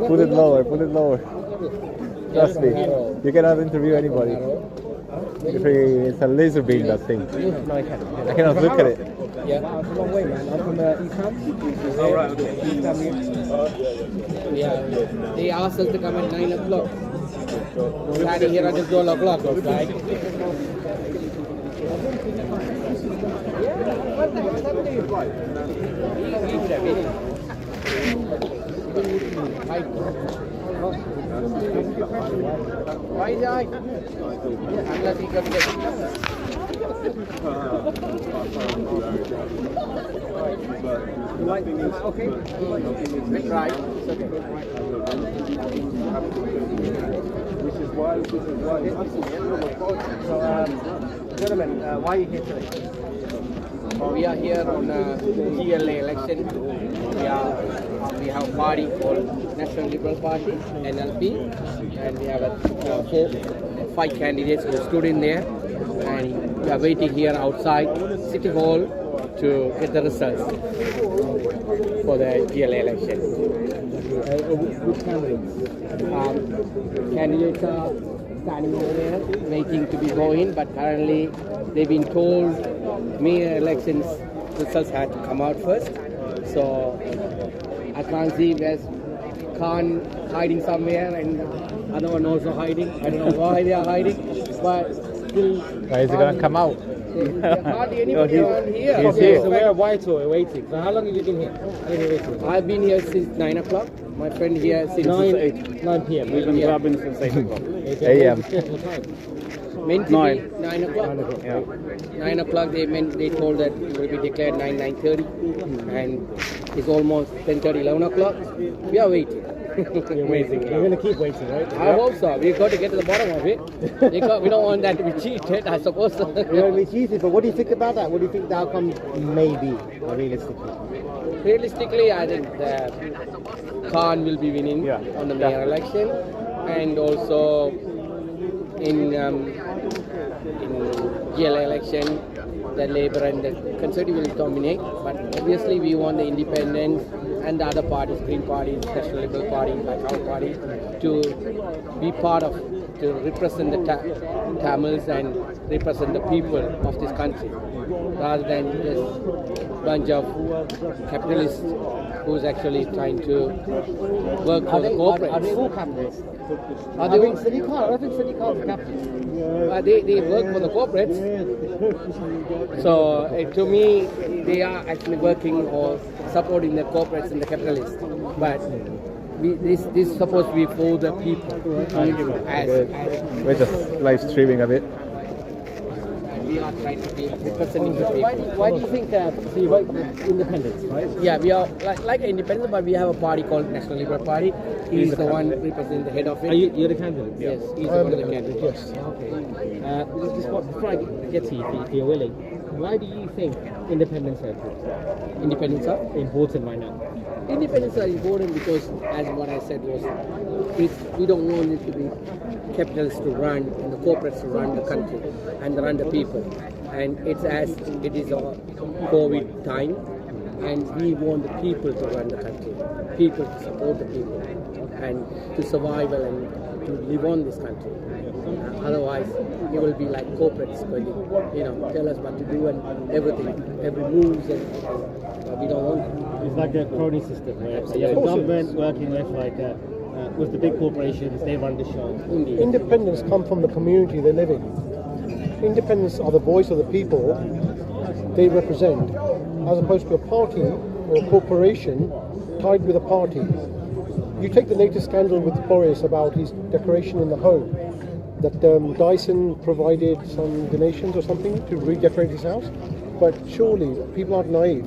Put it lower, put it lower. Trust me. You cannot interview anybody. It's a laser beam, that thing. No, I can't. I cannot look at it. Yeah, it's a long way, man. I'm from East Ham. Oh, right, okay. East Ham here. Yeah, they asked us to come at 9 o'clock. Standing here until 12 o'clock, right? Why is that? Unless he comes Okay. right. So, gentlemen, why are you here today? We are here on GLA election. We have a party called National Liberal Party, NLP, and we have five candidates who stood in there, and we are waiting here outside City Hall to get the results for the GLA election. Which candidates? Candidates are standing over there waiting to be going, but currently they've been told mayor elections results had to come out first. So I can't see there's Khan hiding somewhere and other one also hiding. I don't know why they are hiding, but still. Why is it gonna come out? Hardly anybody around here. He's here. So we're Whitehall, waiting. So how long have you been here? I've been here since 9 o'clock. My friend here since 9 p.m. We've been Grabbing since 8 o'clock. AM. Meant to be 9 o'clock. 9 o'clock they told that it will be declared 9:30, and it's almost 10:30, 11 o'clock. We are waiting. Amazing. You're going to keep waiting, right? I hope so. We've got to get to the bottom of it. We don't want that to be cheated, I suppose. You're going to be cheated, but what do you think about that? What do you think the outcome may be, realistically? Realistically, I think that Khan will be winning on the mayor election, and also in GLA election, the Labour and the Conservative will dominate. But obviously, we want the independents and the other parties, Green Party, National Liberal Party, Mayoral Party, to be part of, to represent the Tamils and represent the people of this country, rather than just bunch of capitalists who's actually trying to work for the corporates. Are they all capitalists? Are they all? I think City Council is capitalist. They work for the corporates. So to me, they are actually working or supporting the corporates and the capitalists. But this is supposed to be for the people. We're just live streaming a bit. We are trying to be representing the people. Why do you think so you vote for independence, right? Yeah, we are like an independent, but we have a party called National Liberal Party. He's the one representing the head of it. You're the candidate? Yes, he's one of the candidates. Yes. Okay. Before I get to you, if you're willing, why do you think independence are important? Independents are? Important right now. Independents are important because, as what I said was, we don't want it to be capitalists to run and the corporates to run the country and run the people. And it's as it is a COVID time, and we want the people to run the country, people to support the people, and to survival and to live on this country. Otherwise, it will be like corporates going to, tell us what to do and everything, every moves, and we don't want it. It's like a crony system where you have government working with the big corporations, they run the show. Indeed. Independents come from the community they live in. Independents are the voice of the people they represent, as opposed to a party or a corporation tied with a party. You take the latest scandal with Boris about his decoration in the home, that Dyson provided some donations or something to redecorate his house, but surely people aren't naive.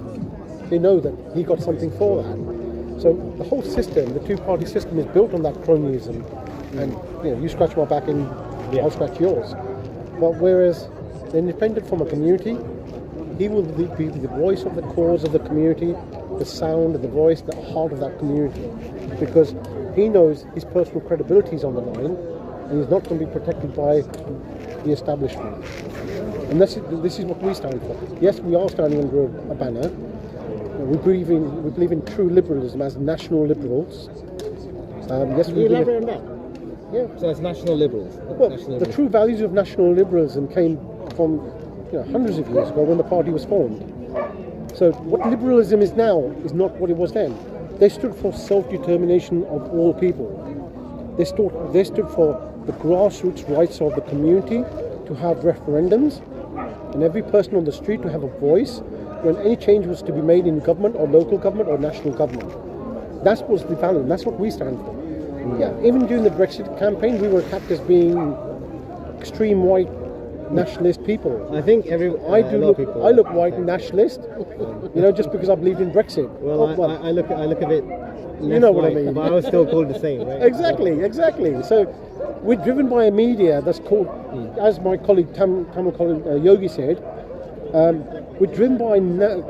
They know that he got something for that. So the whole system, the two-party system, is built on that cronyism, and you scratch my back and I'll scratch yours. But whereas the independent from a community, he will be the voice of the cause of the community, the sound, the voice, the heart of that community, because he knows his personal credibility is on the line, and he's not going to be protected by the establishment. And this is what we stand for. Yes, we are standing under a banner. We believe in true liberalism as national liberals. Yes, Can you elaborate on that? Yeah. So it's national liberals. Well, National the true values of national liberalism came from hundreds of years ago when the party was formed. So what liberalism is now is not what it was then. They stood for self-determination of all people. They stood for the grassroots rights of the community to have referendums and every person on the street to have a voice when any change was to be made in government or local government or national government. That was the value, and that's what we stand for. Yeah, even during the Brexit campaign, we were attacked as being extreme white nationalist people. I think I look white and nationalist, just because I believed in Brexit. Well, I look a bit less you know what white, I mean. but I was still called the same, right? Exactly. So we're driven by a media that's called, as my colleague Tamil colleague Yogi said, we're driven by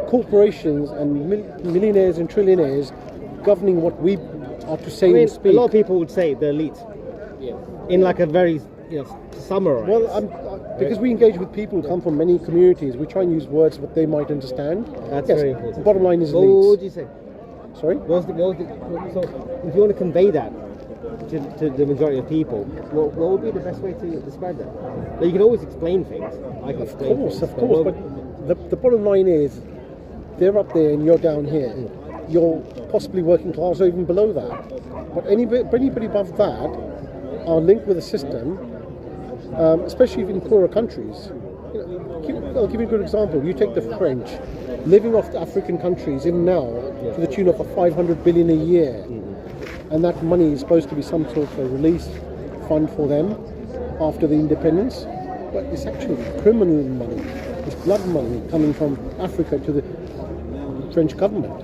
corporations and millionaires and trillionaires governing what we are to say and speak. A lot of people would say the elite, in like a very summarized. Well, because we engage with people who come from many communities, we try and use words that they might understand. That's very important. The bottom line is What elites. would you say? Sorry? So if you want to convey that to the majority of people, what would be the best way to describe that? Now, you can always explain things. Of course, but the bottom line is, they're up there and you're down here. You're possibly working class or even below that. But anybody above that are linked with a system, especially in poorer countries. I'll give you a good example. You take the French, living off the African countries, even now, to the tune of 500 billion a year. And that money is supposed to be some sort of a release fund for them after the independence. But it's actually criminal money. It's blood money coming from Africa to the French government.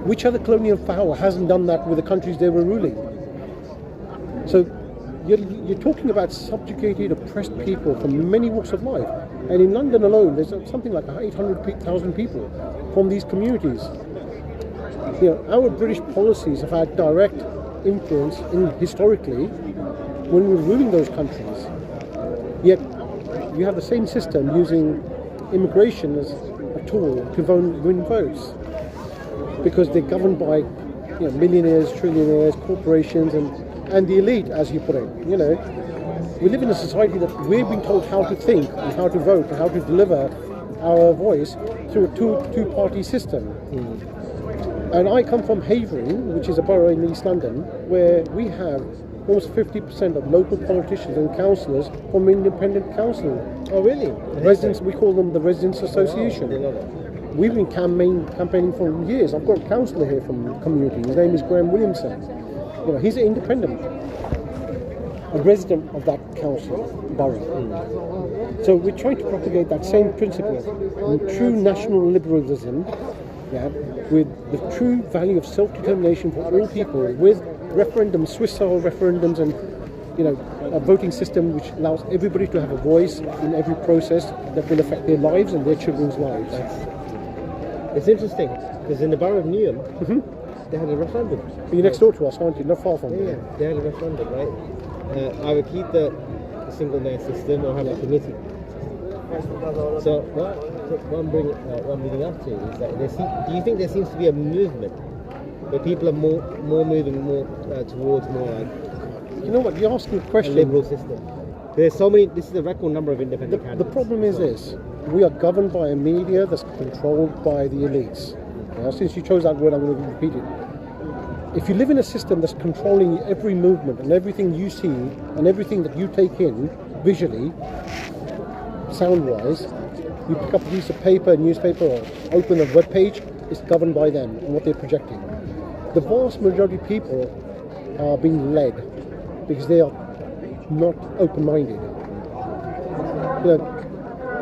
Which other colonial power hasn't done that with the countries they were ruling? So you're talking about subjugated, oppressed people from many walks of life. And in London alone, there's something like 800,000 people from these communities. Our British policies have had direct influence historically when we were ruling those countries. Yet you have the same system using immigration as a tool to win votes, because they're governed by millionaires, trillionaires, corporations, and the elite, as you put it. We live in a society that we've been told how to think and how to vote and how to deliver our voice through a two-party system. And I come from Havering, which is a borough in East London, where we have almost 50% of local politicians and councillors from independent council. Oh, really? Residents, we call them the Residents Association. We've been campaigning for years. I've got a councillor here from the community. His name is Graham Williamson. He's an independent, a resident of that council borough. So we're trying to propagate that same principle of true national liberalism, with the true value of self-determination for all people, with referendums, Swiss-style referendums, and a voting system which allows everybody to have a voice in every process that will affect their lives and their children's lives. It's interesting because in the borough of Newham, they had a referendum. You're next door to us, aren't you? Not far from here. They had a referendum, right? I would keep the single mayor system or have a committee. So what I'm leading up to is that do you think there seems to be a movement where people are more moving towards more like, you know what, you're asking a question. A liberal system. There's so many. This is a record number of independent candidates. The problem is this: we are governed by a media that's controlled by the elites. Since you chose that word, I'm going to repeat it. If you live in a system that's controlling every movement and everything you see and everything that you take in visually, sound-wise, you pick up a piece of paper, a newspaper, or open a web page, it's governed by them and what they're projecting. The vast majority of people are being led because they are not open-minded.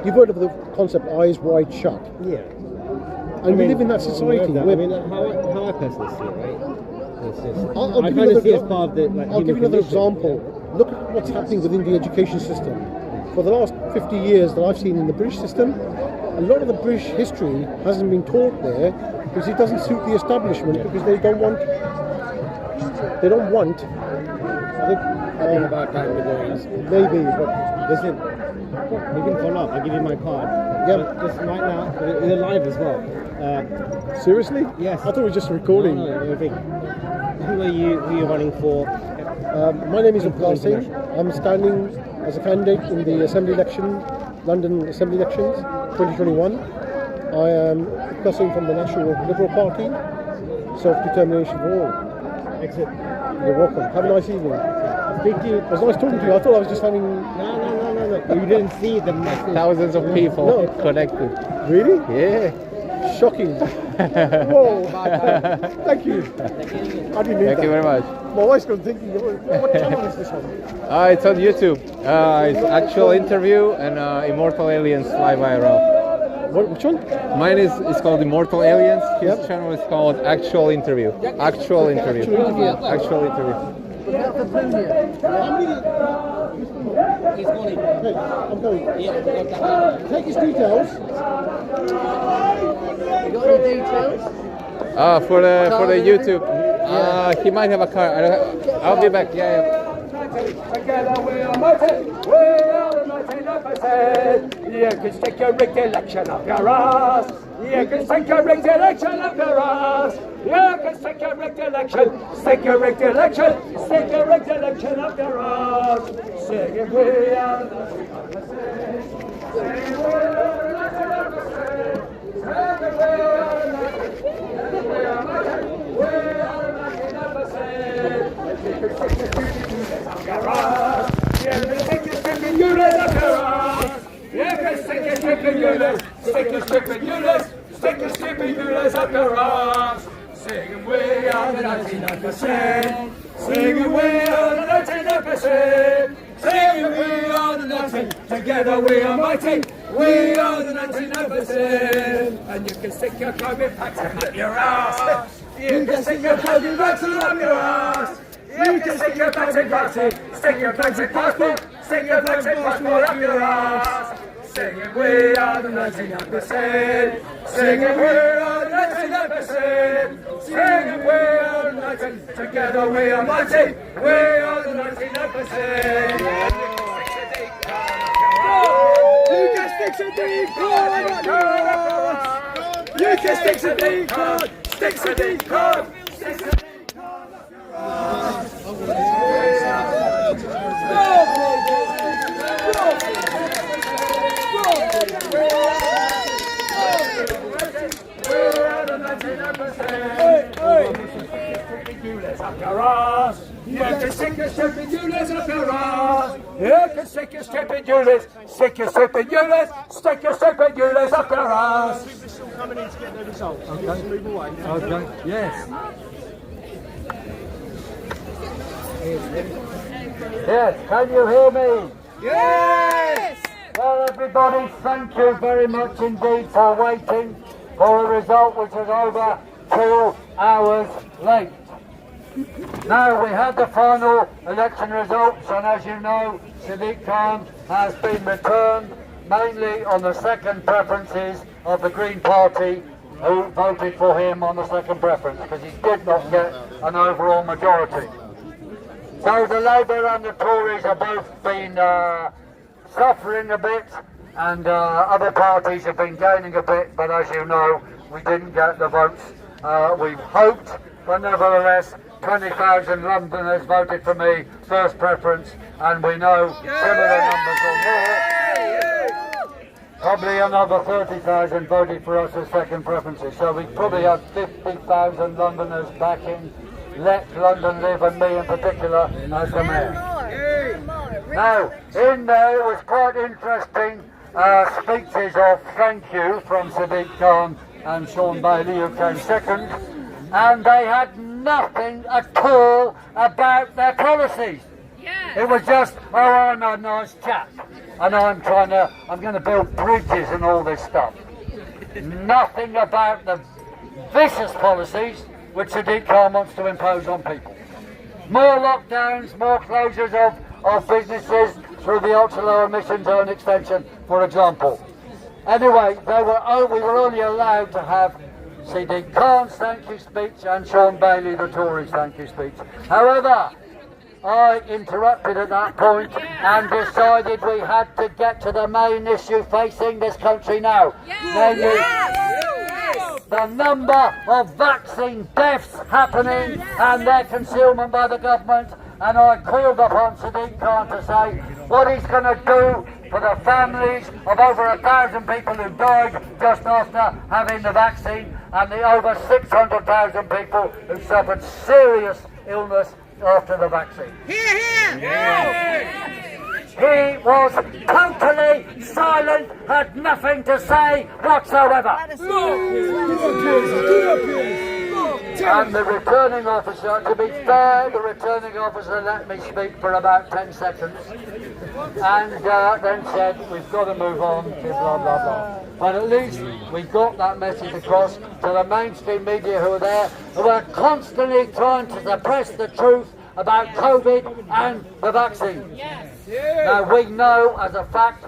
You've heard of the concept eyes wide shut. Yeah. And we live in that society. How I personally see it, right? I kind of see it as part of the I'll give you another example. Look at what's happening within the education system. For the last 50 years that I've seen in the British system, a lot of the British history hasn't been taught there because it doesn't suit the establishment, because they don't want. I think about time to go in. Maybe, but listen, we can follow up. I'll give you my card. Yeah. But just right now, we're live as well. Seriously? Yes. I thought we were just recording. No, who are you running for? My name is Upkar Singh. I'm standing as a candidate in the Assembly election, London Assembly elections 2021. I am requesting from the National Liberal Party, self-determination for all. Exit. You're welcome. Have a nice evening. Thank you. It was nice talking to you. I thought I was just having... No. You didn't see the message. Thousands of people connected. Really? Yeah. Shocking. Whoa. Thank you. I didn't need Thank you very much. My wife's gone thinking, what channel is this on? It's on YouTube. It's actual interview and Immortal Aliens Fly Viral. Which one? Mine is called Immortal Aliens. His channel is called Actual Interview. Actual Interview. Actual Interview. He's going. Hey, I'm going. Yeah, Take his details. you got any details? For the YouTube. He might have a car. I'll be back. Yeah. Together we are mighty, we are the 99%. You can stick your rigged election up your ass. You can stick your rigged election up your ass. You can stick your rigged election, stick your rigged election, stick your rigged election up your ass. Singing we are the 99%. Singing we are the 99%. Singing we are the 99%. We are mighty, we are the 99%. Stick your stupid units up your ass. Singing we are the 99%. Singing we are the 99%. Singing we are the 90. Together we are mighty. We are the 99%. And you can stick your COVID vaccine up your ass. You can stick your COVID vaccine up your ass. You can stick your vaccine passport, stick your vaccine passport, stick your vaccine passport up your ass. Singing we are the 99%. Singing we are the 99%. Singing we are the 90. Together we are mighty. We are the 99%. You can stick some deep card up your ass. You can stick some deep card. Stick some deep card. Stick some deep card up your ass. You can stick your stupid units up your ass. You can stick your stupid units. Stick your stupid units. Stick your stupid units up your ass. We're still coming in to get the results. Okay. Just move away. Okay. Yes. Yes, can you hear me? Yes! Well, everybody, thank you very much indeed for waiting for a result which is over 2 hours late. Now, we had the final election results, and as you know, Sadiq Khan has been returned mainly on the second preferences of the Green Party, who voted for him on the second preference, because he did not get an overall majority. So the Labour and the Tories have both been suffering a bit, and other parties have been gaining a bit, but as you know, we didn't get the votes we've hoped, but nevertheless, 20,000 Londoners voted for me, first preference, and we know similar numbers or more. Probably another 30,000 voted for us as second preferences, so we probably have 50,000 Londoners backing Let London Live, and me in particular as the mayor. Now, in there was quite interesting speeches of thank you from Sadiq Khan and Sean Bailey, who came second, and they had nothing at all about their policies. It was just, oh, I'm a nice chap, and I'm going to build bridges and all this stuff. Nothing about the vicious policies which Sadiq Khan wants to impose on people. More lockdowns, more closures of businesses through the ultra-low emission zone extension, for example. Anyway, we were only allowed to have Sadiq Khan's thank you speech and Sean Bailey, the Tories' thank you speech. However, I interrupted at that point and decided we had to get to the main issue facing this country now. Namely, the number of vaccine deaths happening and their concealment by the government, and I called upon Sadiq Khan to say what he's going to do for the families of over 1,000 people who died just after having the vaccine, and the over 600,000 people who suffered serious illness after the vaccine. He was totally silent, had nothing to say whatsoever. And the returning officer, to be fair, the returning officer let me speak for about 10 seconds and then said, we've got to move on to blah, blah, blah. But at least we got that message across to the mainstream media who were there, who were constantly trying to suppress the truth about COVID and the vaccine. Now we know as a fact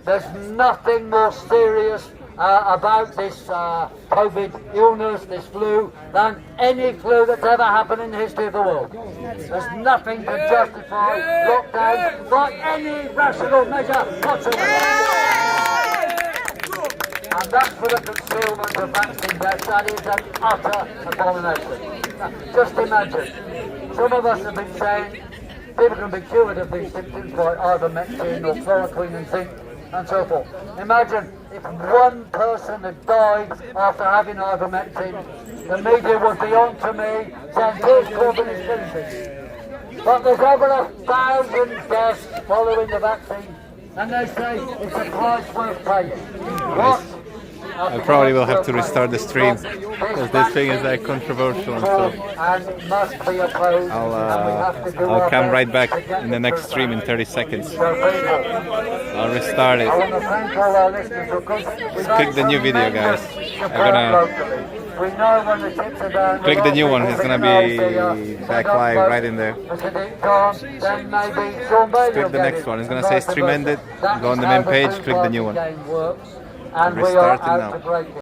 there's nothing more serious about this COVID illness, this flu, than any flu that's ever happened in the history of the world. There's nothing to justify lockdown by any rational measure whatsoever. And that's for the concealment of vaccine deaths. That is an utter abomination. Now, just imagine, some of us have been saying people can be cured of these symptoms by ivermectin or chloroquine and zinc and so forth. Imagine if one person had died after having ivermectin, the media would be on to me saying, here's Corbyn is finishing. But there's over 1,000 deaths following the vaccine, and they say it's a price worth paying. What? I probably will have to restart the stream because this thing is like controversial and stuff. I'll come right back in the next stream in 30 seconds. I'll restart it. Click the new video, guys. I'm gonna click the new one. It's gonna be back live right in there. Click the next one. It's gonna say stream ended. Go on the main page. Click the new one. Restart it now.